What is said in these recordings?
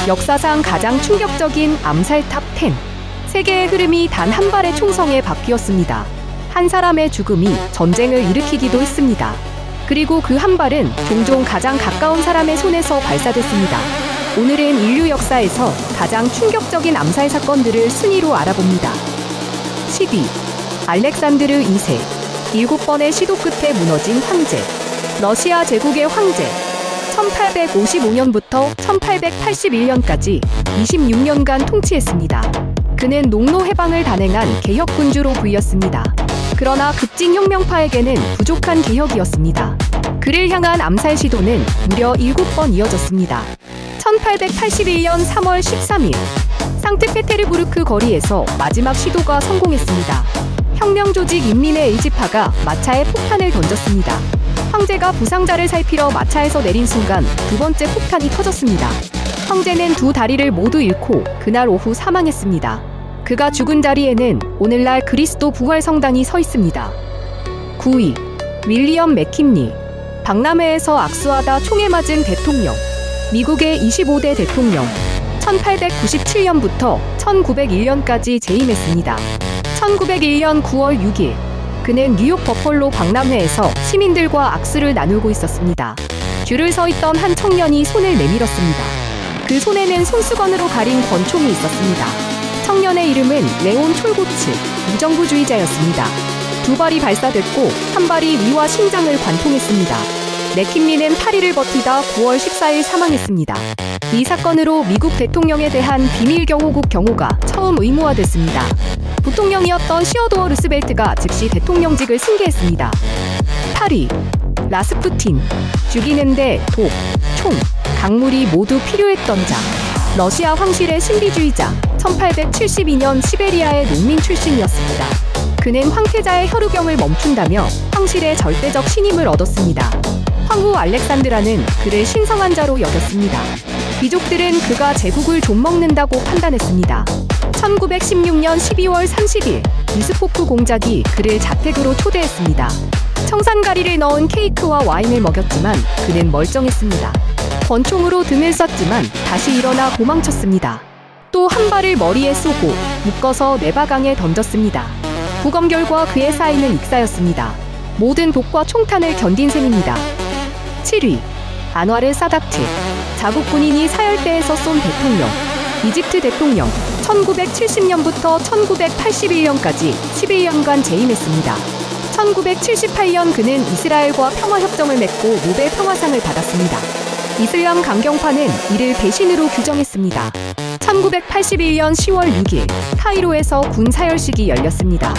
역사상 가장 충격적인 암살 탑10. 세계의 흐름이 단 한 발의 총성에 바뀌었습니다. 한 사람의 죽음이 전쟁을 일으키기도 했습니다. 그리고 그 한 발은 종종 가장 가까운 사람의 손에서 발사됐습니다. 오늘은 인류 역사에서 가장 충격적인 암살 사건들을 순위로 알아봅니다. 10위. 알렉산드르 2세. 7번의 시도 끝에 무너진 황제. 러시아 제국의 황제. 1855년부터 1881년까지 26년간 통치했습니다. 그는 농노 해방을 단행한 개혁군주로 불렸습니다. 그러나 급진혁명파에게는 부족한 개혁이었습니다. 그를 향한 암살 시도는 무려 7번 이어졌습니다. 1881년 3월 13일 상트페테르부르크 거리에서 마지막 시도가 성공했습니다. 혁명조직 인민의 의지파가 마차에 폭탄을 던졌습니다. 황제가 부상자를 살피러 마차에서 내린 순간 두 번째 폭탄이 터졌습니다. 황제는 두 다리를 모두 잃고 그날 오후 사망했습니다. 그가 죽은 자리에는 오늘날 그리스도 부활성당이 서 있습니다. 9위. 윌리엄 맥킨리. 박람회에서 악수하다 총에 맞은 대통령. 미국의 25대 대통령. 1897년부터 1901년까지 재임했습니다. 1901년 9월 6일 그는 뉴욕 버펄로 박람회에서 시민들과 악수를 나누고 있었습니다. 줄을 서 있던 한 청년이 손을 내밀었습니다. 그 손에는 손수건으로 가린 권총이 있었습니다. 청년의 이름은 레온 촐고츠, 무정부주의자였습니다. 두 발이 발사됐고 한 발이 위와 심장을 관통했습니다. 맥킨리는 8일을 버티다 9월 14일 사망했습니다. 이 사건으로 미국 대통령에 대한 비밀경호국 경호가 처음 의무화됐습니다. 부통령이었던 시어도어 루스벨트가 즉시 대통령직을 승계했습니다. 8위. 라스푸틴. 죽이는데 독, 총, 강물이 모두 필요했던 자. 러시아 황실의 신비주의자. 1872년 시베리아의 농민 출신이었습니다. 그는 황태자의 혈우병을 멈춘다며 황실의 절대적 신임을 얻었습니다. 황후 알렉산드라는 그를 신성한 자로 여겼습니다. 귀족들은 그가 제국을 좀먹는다고 판단했습니다. 1916년 12월 30일 비스포크 공작이 그를 자택으로 초대했습니다. 청산가리를 넣은 케이크와 와인을 먹였지만 그는 멀쩡했습니다. 권총으로 등을 쐈지만 다시 일어나 도망쳤습니다. 또 한 발을 머리에 쏘고 묶어서 내바강에 던졌습니다. 부검 결과 그의 사인은 익사였습니다. 모든 독과 총탄을 견딘 셈입니다. 7위. 안와르 사다트. 자국 군인이 사열대에서 쏜 대통령. 이집트 대통령. 1970년부터 1981년까지 11년간 재임했습니다. 1978년 그는 이스라엘과 평화협정을 맺고 노벨 평화상을 받았습니다. 이슬람 강경파는 이를 배신으로 규정했습니다. 1981년 10월 6일 카이로에서 군 사열식이 열렸습니다.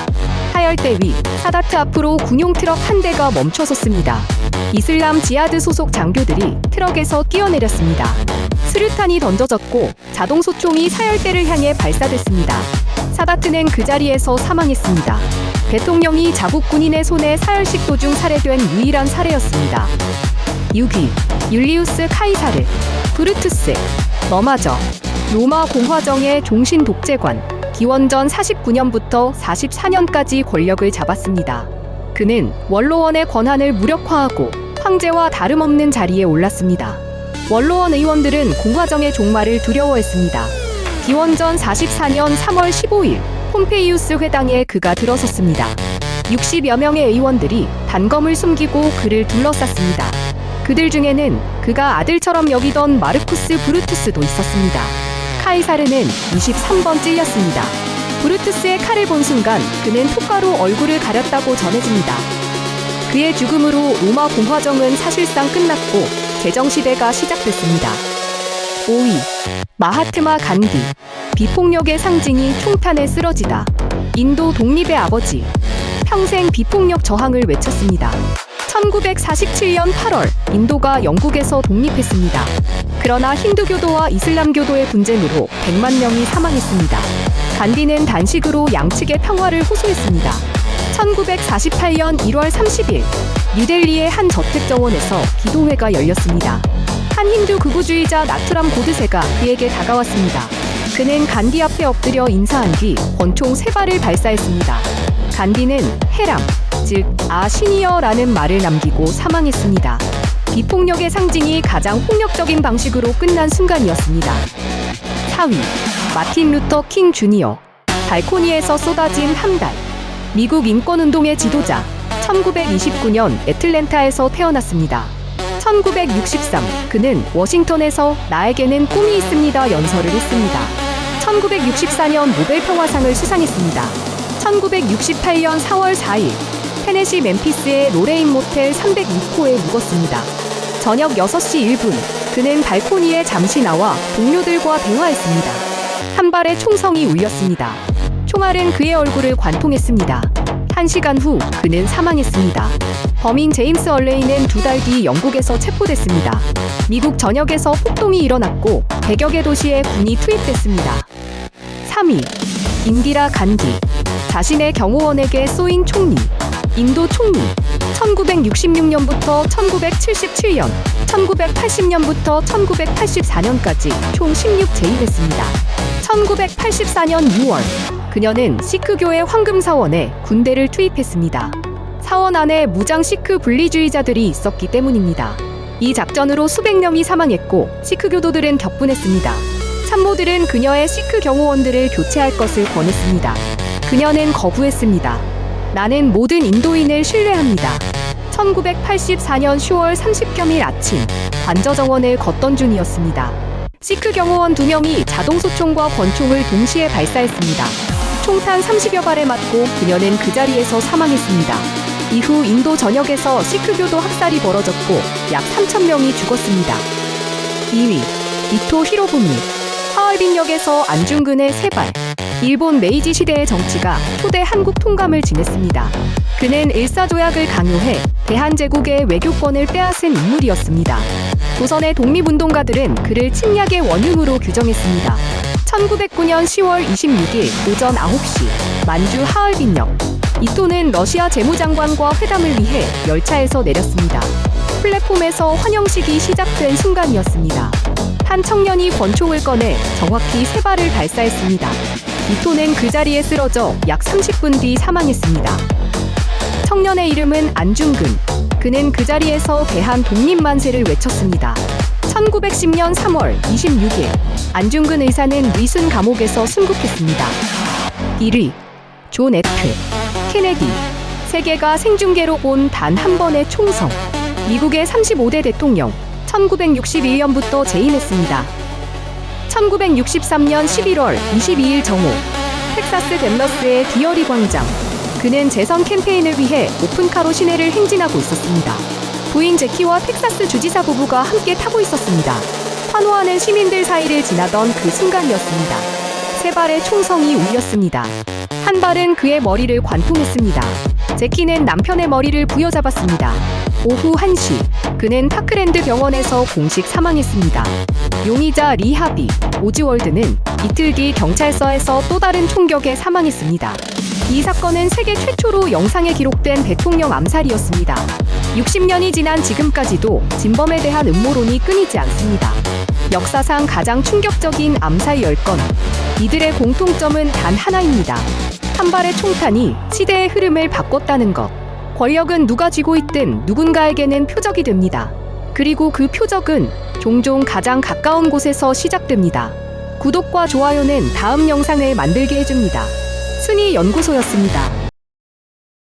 사열대 위 사다트 앞으로 군용 트럭 한 대가 멈춰섰습니다. 이슬람 지하드 소속 장교들이 트럭에서 뛰어내렸습니다. 스르탄이 던져졌고 자동소총이 사열대를 향해 발사됐습니다. 사다트는 그 자리에서 사망했습니다. 대통령이 자국 군인의 손에 사열식 도중 살해된 유일한 사례였습니다. 6위. 율리우스 카이사르. 브루투스. 너마저. 로마 공화정의 종신 독재관. 기원전 49년부터 44년까지 권력을 잡았습니다. 그는 원로원의 권한을 무력화하고 황제와 다름없는 자리에 올랐습니다. 원로원 의원들은 공화정의 종말을 두려워했습니다. 기원전 44년 3월 15일 폼페이우스 회당에 그가 들어섰습니다. 60여 명의 의원들이 단검을 숨기고 그를 둘러쌌습니다. 그들 중에는 그가 아들처럼 여기던 마르쿠스 브루투스도 있었습니다. 카이사르는 23번 찔렸습니다. 브루투스의 칼을 본 순간 그는 톡가로 얼굴을 가렸다고 전해집니다. 그의 죽음으로 로마 공화정은 사실상 끝났고 제정시대가 시작됐습니다. 5위. 마하트마 간디. 비폭력의 상징이 총탄에 쓰러지다. 인도 독립의 아버지. 평생 비폭력 저항을 외쳤습니다. 1947년 8월 인도가 영국에서 독립했습니다. 그러나 힌두교도와 이슬람교도의 분쟁으로 100만 명이 사망했습니다. 간디는 단식으로 양측의 평화를 호소했습니다. 1948년 1월 30일 뉴델리의 한 저택정원에서 기도회가 열렸습니다. 한 힌두 극우주의자 나투람 고드세가 그에게 다가왔습니다. 그는 간디 앞에 엎드려 인사한 뒤 권총 3발을 발사했습니다. 간디는 해람, 즉 아신이여라는 말을 남기고 사망했습니다. 비폭력의 상징이 가장 폭력적인 방식으로 끝난 순간이었습니다. 4위, 마틴 루터 킹 주니어. 발코니에서 쏟아진 한 달. 미국 인권운동의 지도자. 1929년 애틀랜타에서 태어났습니다. 1963, 그는 워싱턴에서 나에게는 꿈이 있습니다 연설을 했습니다. 1964년 노벨 평화상을 수상했습니다. 1968년 4월 4일, 테네시 멤피스의 로레인 모텔 306호에 묵었습니다. 저녁 6시 1분, 그는 발코니에 잠시 나와 동료들과 대화했습니다. 한 발의 총성이 울렸습니다. 총알은 그의 얼굴을 관통했습니다. 1시간 후, 그는 사망했습니다. 범인 제임스 얼레이는 2달 뒤 영국에서 체포됐습니다. 미국 전역에서 폭동이 일어났고 100여 개 도시에 군이 투입됐습니다. 3위, 인디라 간디. 자신의 경호원에게 쏘인 총리. 인도 총리. 1966년부터 1977년, 1980년부터 1984년까지 총 16재임했습니다. 1984년 6월, 그녀는 시크교의 황금사원에 군대를 투입했습니다. 사원 안에 무장 시크 분리주의자들이 있었기 때문입니다. 이 작전으로 수백 명이 사망했고 시크교도들은 격분했습니다. 참모들은 그녀의 시크 경호원들을 교체할 것을 권했습니다. 그녀는 거부했습니다. 나는 모든 인도인을 신뢰합니다. 1984년 10월 30일 아침, 관저 정원을 걷던 중이었습니다. 시크 경호원 2명이 자동소총과 권총을 동시에 발사했습니다. 총탄 30여 발에 맞고 그녀는 그 자리에서 사망했습니다. 이후 인도 전역에서 시크교도 학살이 벌어졌고 약 3,000명이 죽었습니다. 2위, 이토 히로부미. 하얼빈역에서 안중근의 세발. 일본 메이지 시대의 정치가 초대 한국 통감을 지냈습니다. 그는 일사조약을 강요해 대한제국의 외교권을 빼앗은 인물이었습니다. 조선의 독립운동가들은 그를 침략의 원흉으로 규정했습니다. 1909년 10월 26일 오전 9시, 만주 하얼빈역. 이토는 러시아 재무장관과 회담을 위해 열차에서 내렸습니다. 플랫폼에서 환영식이 시작된 순간이었습니다. 한 청년이 권총을 꺼내 정확히 3발을 발사했습니다. 이토는 그 자리에 쓰러져 약 30분 뒤 사망했습니다. 청년의 이름은 안중근. 그는 그 자리에서 대한 독립만세를 외쳤습니다. 1910년 3월 26일, 안중근 의사는 위순 감옥에서 순국했습니다. 1위, 존 F. 케네디. 세계가 생중계로 본 단 한 번의 총성. 미국의 35대 대통령. 1961년부터 재임했습니다. 1963년 11월 22일 정오, 텍사스 댈러스의 디어리 광장. 그는 재선 캠페인을 위해 오픈카로 시내를 행진하고 있었습니다. 부인 제키와 텍사스 주지사 부부가 함께 타고 있었습니다. 환호하는 시민들 사이를 지나던 그 순간이었습니다. 3발의 총성이 울렸습니다. 한 발은 그의 머리를 관통했습니다. 제키는 남편의 머리를 부여잡았습니다. 오후 1시, 그는 파크랜드 병원에서 공식 사망했습니다. 용의자 리 하비, 오즈월드는 이틀 뒤 경찰서에서 또 다른 총격에 사망했습니다. 이 사건은 세계 최초로 영상에 기록된 대통령 암살이었습니다. 60년이 지난 지금까지도 진범에 대한 음모론이 끊이지 않습니다. 역사상 가장 충격적인 암살 10건. 이들의 공통점은 단 하나입니다. 한 발의 총탄이 시대의 흐름을 바꿨다는 것. 권력은 누가 쥐고 있든 누군가에게는 표적이 됩니다. 그리고 그 표적은 종종 가장 가까운 곳에서 시작됩니다. 구독과 좋아요는 다음 영상을 만들게 해줍니다. 순위 연구소였습니다.